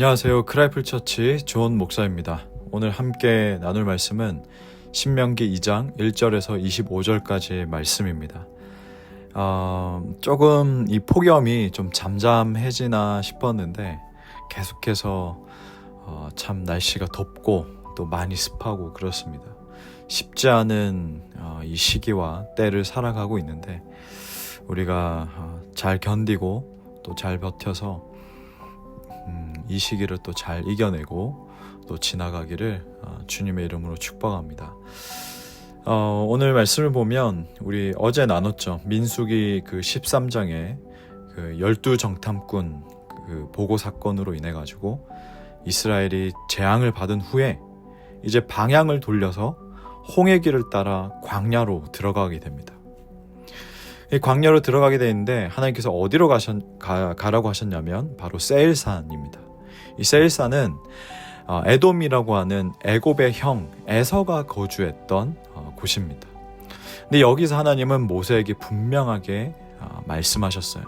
안녕하세요. 크라이플 처치 존 목사입니다. 오늘 함께 나눌 말씀은 신명기 2장 1절에서 25절까지의 말씀입니다. 조금 이 폭염이 좀 잠잠해지나 싶었는데 계속해서 참 날씨가 덥고 또 많이 습하고 그렇습니다. 쉽지 않은 이 시기와 때를 살아가고 있는데 우리가 잘 견디고 또 잘 버텨서 이 시기를 또 잘 이겨내고 또 지나가기를 주님의 이름으로 축복합니다. 오늘 말씀을 보면 우리 어제 나눴죠. 민수기 그 13장에 그 12정탐꾼 그 보고 사건으로 인해 가지고 이스라엘이 재앙을 받은 후에 이제 방향을 돌려서 홍해길을 따라 광야로 들어가게 됩니다. 이 광야로 들어가게 되는데 하나님께서 어디로 가라고 하셨냐면 바로 세일산입니다. 이 세일산은 에돔이라고 하는 애굽의 형 에서가 거주했던 곳입니다. 근데 여기서 하나님은 모세에게 분명하게 말씀하셨어요.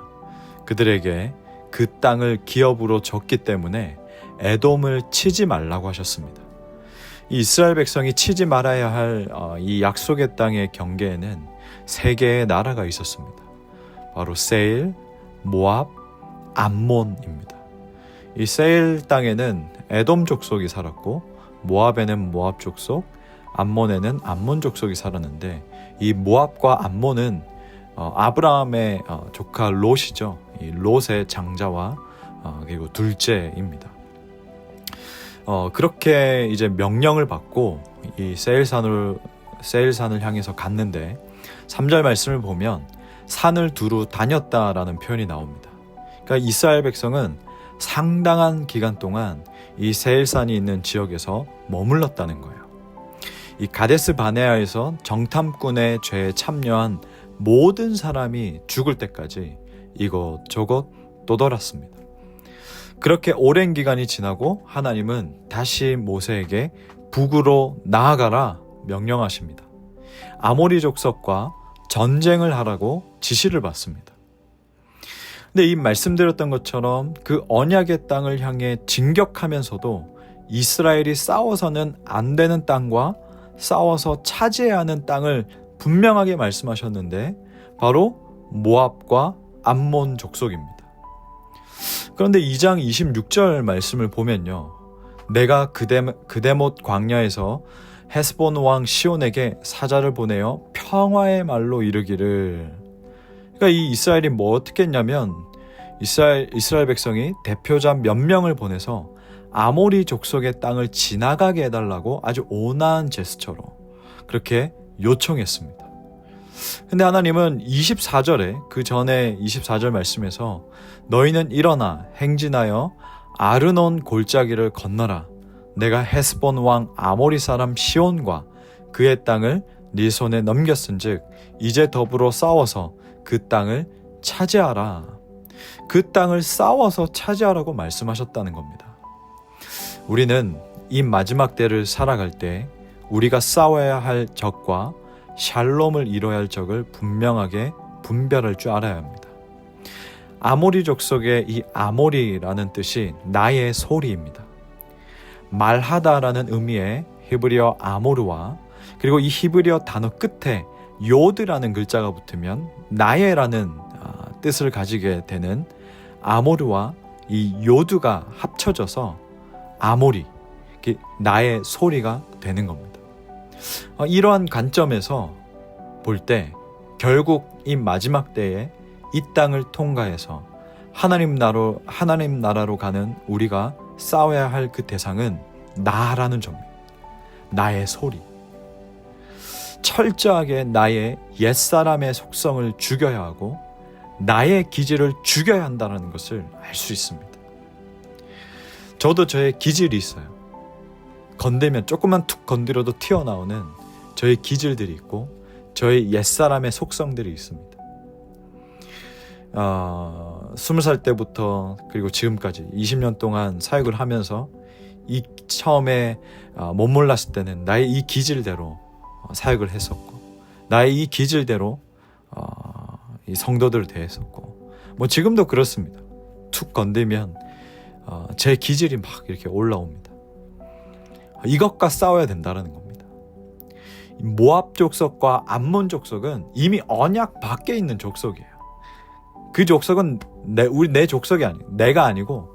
그들에게 그 땅을 기업으로 줬기 때문에 에돔을 치지 말라고 하셨습니다. 이 이스라엘 백성이 치지 말아야 할 이 약속의 땅의 경계에는 세 개의 나라가 있었습니다. 바로 세일, 모압, 암몬입니다. 이 세일 땅에는 에돔 족속이 살았고 모압에는 모압 족속, 암몬에는 암몬 족속이 살았는데 이 모압과 암몬은 아브라함의 조카 롯이죠. 이 롯의 장자와 그리고 둘째입니다. 그렇게 이제 명령을 받고 이 세일산을 향해서 갔는데 3절 말씀을 보면 산을 두루 다녔다라는 표현이 나옵니다. 그러니까 이스라엘 백성은 상당한 기간 동안 이 세일산이 있는 지역에서 머물렀다는 거예요. 이 가데스 바네아에서 정탐꾼의 죄에 참여한 모든 사람이 죽을 때까지 이것저것 또 돌았습니다. 그렇게 오랜 기간이 지나고 하나님은 다시 모세에게 북으로 나아가라 명령하십니다. 아모리 족속과 전쟁을 하라고 지시를 받습니다. 근데 이 말씀드렸던 것처럼 그 언약의 땅을 향해 진격하면서도 이스라엘이 싸워서는 안 되는 땅과 싸워서 차지해야 하는 땅을 분명하게 말씀하셨는데 바로 모압과 암몬 족속입니다. 그런데 2장 26절 말씀을 보면요. 내가 그대못 광야에서 헤스본 왕 시온에게 사자를 보내어 평화의 말로 이르기를. 그러니까 이 이스라엘이 뭐 어떻게 했냐면 이스라엘 백성이 대표자 몇 명을 보내서 아모리 족속의 땅을 지나가게 해달라고 아주 온화한 제스처로 그렇게 요청했습니다. 근데 하나님은 24절에 그 전에 24절 말씀에서 너희는 일어나 행진하여 아르논 골짜기를 건너라. 내가 헤스본 왕 아모리 사람 시온과 그의 땅을 네 손에 넘겼은즉 이제 더불어 싸워서 그 땅을 차지하라. 그 땅을 싸워서 차지하라고 말씀하셨다는 겁니다. 우리는 이 마지막 때를 살아갈 때 우리가 싸워야 할 적과 샬롬을 이뤄야 할 적을 분명하게 분별할 줄 알아야 합니다. 아모리 족속의 이 아모리라는 뜻이 나의 소리입니다. 말하다라는 의미의 히브리어 아모르와 그리고 이 히브리어 단어 끝에 요드라는 글자가 붙으면 나의라는 뜻을 가지게 되는 아모르와 이 요드가 합쳐져서 아모리, 나의 소리가 되는 겁니다. 이러한 관점에서 볼 때 결국 이 마지막 때에 이 땅을 통과해서 하나님 나라로 가는 우리가 싸워야 할 그 대상은 나라는 점입니다. 나의 소리. 철저하게 나의 옛사람의 속성을 죽여야 하고 나의 기질을 죽여야 한다는 것을 알 수 있습니다. 저도 저의 기질이 있어요. 건들면 조금만 툭 건드려도 튀어나오는 저의 기질들이 있고 저의 옛사람의 속성들이 있습니다. 20살 때부터 그리고 지금까지 20년 동안 사역을 하면서 이 처음에 못 몰랐을 때는 나의 이 기질대로 사역을 했었고 나의 이 기질대로 이 성도들을 대했었고 뭐 지금도 그렇습니다. 툭 건들면 제 기질이 막 이렇게 올라옵니다. 이것과 싸워야 된다는 겁니다. 모압 족속과 암몬 족속은 이미 언약 밖에 있는 족속이에요. 그 족속은 내 족속이 아니고, 내가 아니고,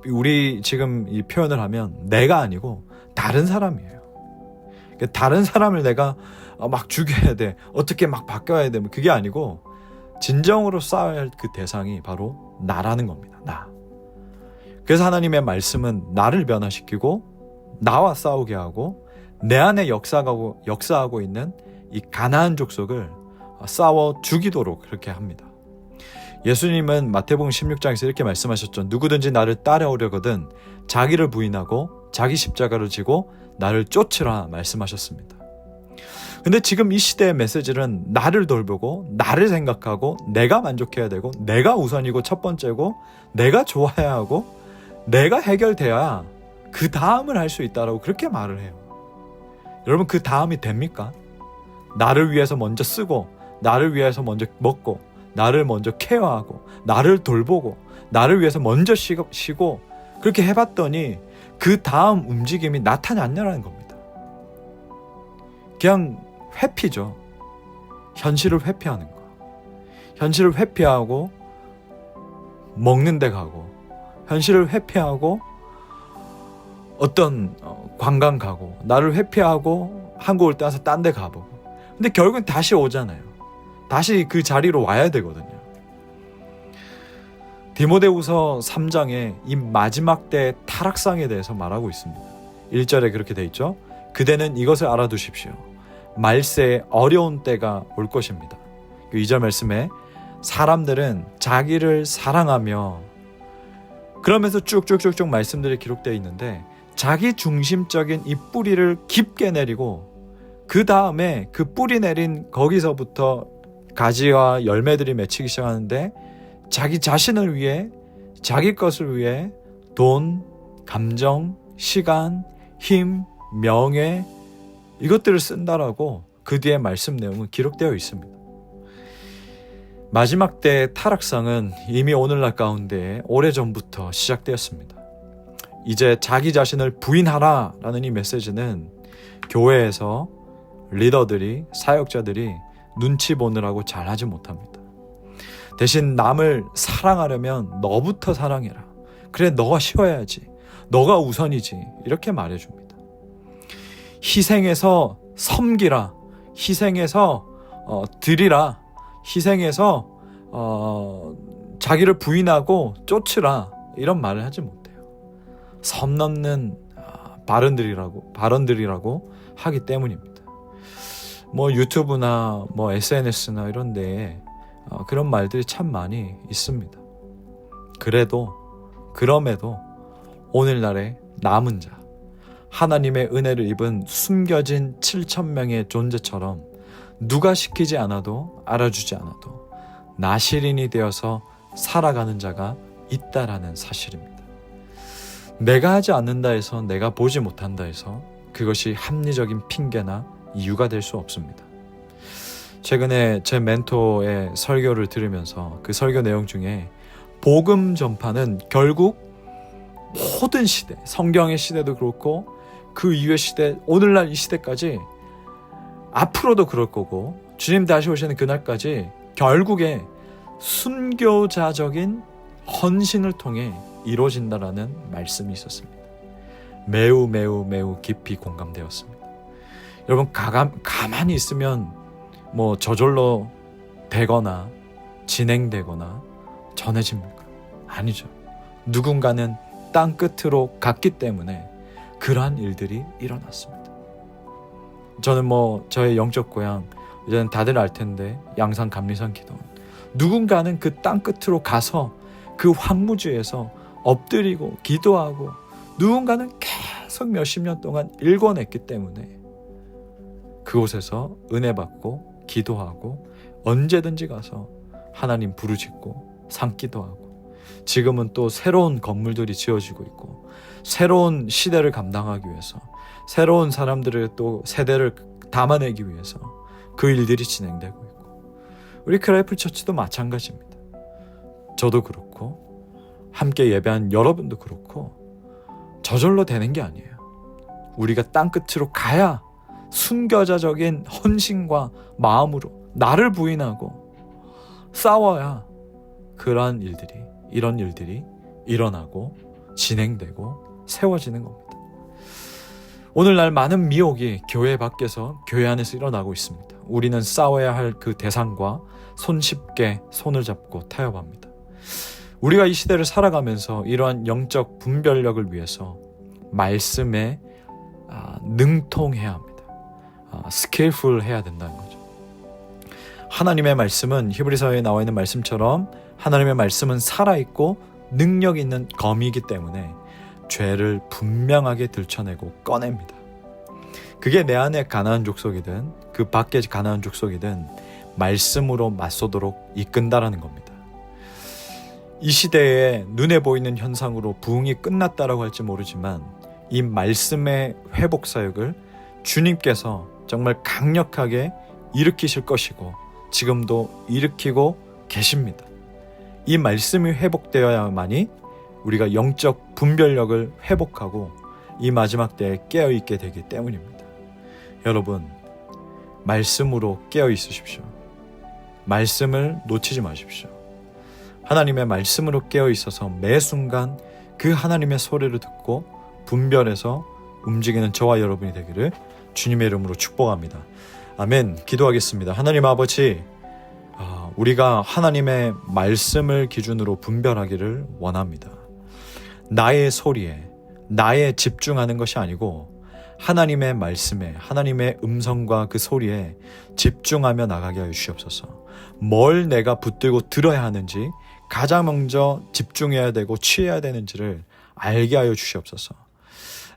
우리 지금 이 표현을 하면 내가 아니고 다른 사람이에요. 다른 사람을 내가 막 죽여야 돼, 어떻게 막 바꿔야 돼, 그게 아니고 진정으로 싸워야 할 그 대상이 바로 나라는 겁니다. 나. 그래서 하나님의 말씀은 나를 변화시키고 나와 싸우게 하고 내 안에 역사하고 있는 이 가나안 족속을 싸워 죽이도록 그렇게 합니다. 예수님은 마태복음 16장에서 이렇게 말씀하셨죠. 누구든지 나를 따라오려거든 자기를 부인하고 자기 십자가를 지고 나를 쫓으라 말씀하셨습니다. 근데 지금 이 시대의 메시지는 나를 돌보고 나를 생각하고 내가 만족해야 되고 내가 우선이고 첫 번째고 내가 좋아야 하고 내가 해결돼야 그 다음을 할 수 있다라고 그렇게 말을 해요. 여러분, 그 다음이 됩니까? 나를 위해서 먼저 쓰고 나를 위해서 먼저 먹고 나를 먼저 케어하고 나를 돌보고 나를 위해서 먼저 쉬고 그렇게 해봤더니 그 다음 움직임이 나타나지 않냐라는 겁니다. 그냥 회피죠. 현실을 회피하는 거. 현실을 회피하고 먹는 데 가고 현실을 회피하고 어떤 관광 가고 나를 회피하고 한국 올 때 와서 딴 데 가보고 근데 결국은 다시 오잖아요. 다시 그 자리로 와야 되거든요. 디모데후서 3장에 이 마지막 때의 타락상에 대해서 말하고 있습니다. 1절에 그렇게 돼 있죠. 그대는 이것을 알아두십시오. 말세에 어려운 때가 올 것입니다. 2절 말씀에 사람들은 자기를 사랑하며 그러면서 쭉쭉쭉쭉 말씀들이 기록되어 있는데 자기 중심적인 이 뿌리를 깊게 내리고 그 다음에 그 뿌리 내린 거기서부터 가지와 열매들이 맺히기 시작하는데 자기 자신을 위해 자기 것을 위해 돈, 감정, 시간, 힘, 명예 이것들을 쓴다라고 그 뒤에 말씀 내용은 기록되어 있습니다. 마지막 때의 타락상은 이미 오늘날 가운데 오래전부터 시작되었습니다. 이제 자기 자신을 부인하라 라는 이 메시지는 교회에서 리더들이 사역자들이 눈치 보느라고 잘하지 못합니다. 대신 남을 사랑하려면 너부터 사랑해라. 그래 너가 쉬어야지. 너가 우선이지. 이렇게 말해줍니다. 희생해서 섬기라. 희생해서 드리라. 희생해서 자기를 부인하고 쫓으라. 이런 말을 하지 못해요. 선 넘는 발언들이라고 하기 때문입니다. 뭐 유튜브나 뭐 SNS나 이런 데에 그런 말들이 참 많이 있습니다. 그럼에도 오늘날의 남은 자, 하나님의 은혜를 입은 숨겨진 7,000명의 존재처럼 누가 시키지 않아도 알아주지 않아도 나시린이 되어서 살아가는 자가 있다라는 사실입니다. 내가 하지 않는다 해서 내가 보지 못한다 해서 그것이 합리적인 핑계나 이유가 될 수 없습니다. 최근에 제 멘토의 설교를 들으면서 그 설교 내용 중에 복음 전파는 결국 모든 시대, 성경의 시대도 그렇고 그 이후의 시대, 오늘날 이 시대까지 앞으로도 그럴 거고 주님 다시 오시는 그날까지 결국에 순교자적인 헌신을 통해 이루어진다라는 말씀이 있었습니다. 매우 깊이 공감되었습니다. 여러분 가만히 있으면 뭐 저절로 되거나 진행되거나 전해집니까? 아니죠. 누군가는 땅 끝으로 갔기 때문에 그러한 일들이 일어났습니다. 저는 뭐 저의 영적 고향 이제는 다들 알 텐데 양산 감리산 기도원 누군가는 그 땅 끝으로 가서 그 황무지에서 엎드리고 기도하고 누군가는 계속 몇십 년 동안 일궈냈기 때문에 그곳에서 은혜 받고 기도하고 언제든지 가서 하나님 부르짖고 삼기도 하고 지금은 또 새로운 건물들이 지어지고 있고 새로운 시대를 감당하기 위해서 새로운 사람들의 또 세대를 담아내기 위해서 그 일들이 진행되고 있고 우리 크라이플 처치도 마찬가지입니다. 저도 그렇고 함께 예배한 여러분도 그렇고 저절로 되는 게 아니에요. 우리가 땅끝으로 가야 순교자적인 헌신과 마음으로 나를 부인하고 싸워야 이런 일들이 일어나고 진행되고 세워지는 겁니다. 오늘날 많은 미혹이 교회 밖에서 교회 안에서 일어나고 있습니다. 우리는 싸워야 할 그 대상과 손쉽게 손을 잡고 타협합니다. 우리가 이 시대를 살아가면서 이러한 영적 분별력을 위해서 말씀에 능통해야 합니다. 스킬풀 해야 된다는 거죠. 하나님의 말씀은 히브리서에 나와 있는 말씀처럼 하나님의 말씀은 살아있고 능력 있는 검이기 때문에 죄를 분명하게 들춰내고 꺼냅니다. 그게 내 안에 가나안 족속이든 그 밖에 가나안 족속이든 말씀으로 맞서도록 이끈다라는 겁니다. 이 시대에 눈에 보이는 현상으로 부흥이 끝났다라고 할지 모르지만 이 말씀의 회복 사역을 주님께서 정말 강력하게 일으키실 것이고 지금도 일으키고 계십니다. 이 말씀이 회복되어야만이 우리가 영적 분별력을 회복하고 이 마지막 때에 깨어있게 되기 때문입니다. 여러분, 말씀으로 깨어있으십시오. 말씀을 놓치지 마십시오. 하나님의 말씀으로 깨어있어서 매 순간 그 하나님의 소리를 듣고 분별해서 움직이는 저와 여러분이 되기를 주님의 이름으로 축복합니다. 아멘. 기도하겠습니다. 하나님 아버지, 우리가 하나님의 말씀을 기준으로 분별하기를 원합니다. 나의 소리에, 나의 집중하는 것이 아니고 하나님의 말씀에, 하나님의 음성과 그 소리에 집중하며 나가게 하여 주시옵소서. 뭘 내가 붙들고 들어야 하는지, 가장 먼저 집중해야 되고 취해야 되는지를 알게 하여 주시옵소서.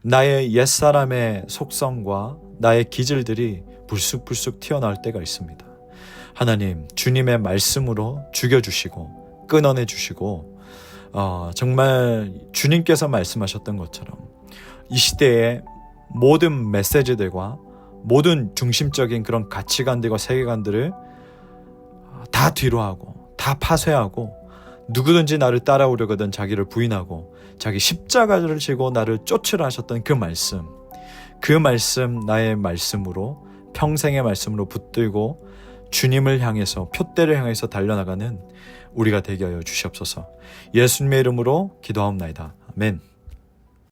나의 옛사람의 속성과 나의 기질들이 불쑥불쑥 튀어나올 때가 있습니다. 하나님, 주님의 말씀으로 죽여주시고 끊어내주시고 정말 주님께서 말씀하셨던 것처럼 이 시대의 모든 메시지들과 모든 중심적인 그런 가치관들과 세계관들을 다 뒤로하고 다 파쇄하고 누구든지 나를 따라오려거든 자기를 부인하고 자기 십자가를 지고 나를 쫓으라 하셨던 그 말씀 나의 말씀으로 평생의 말씀으로 붙들고 주님을 향해서 표대를 향해서 달려나가는 우리가 되게 하여 주시옵소서. 예수님의 이름으로 기도하옵나이다. 아멘.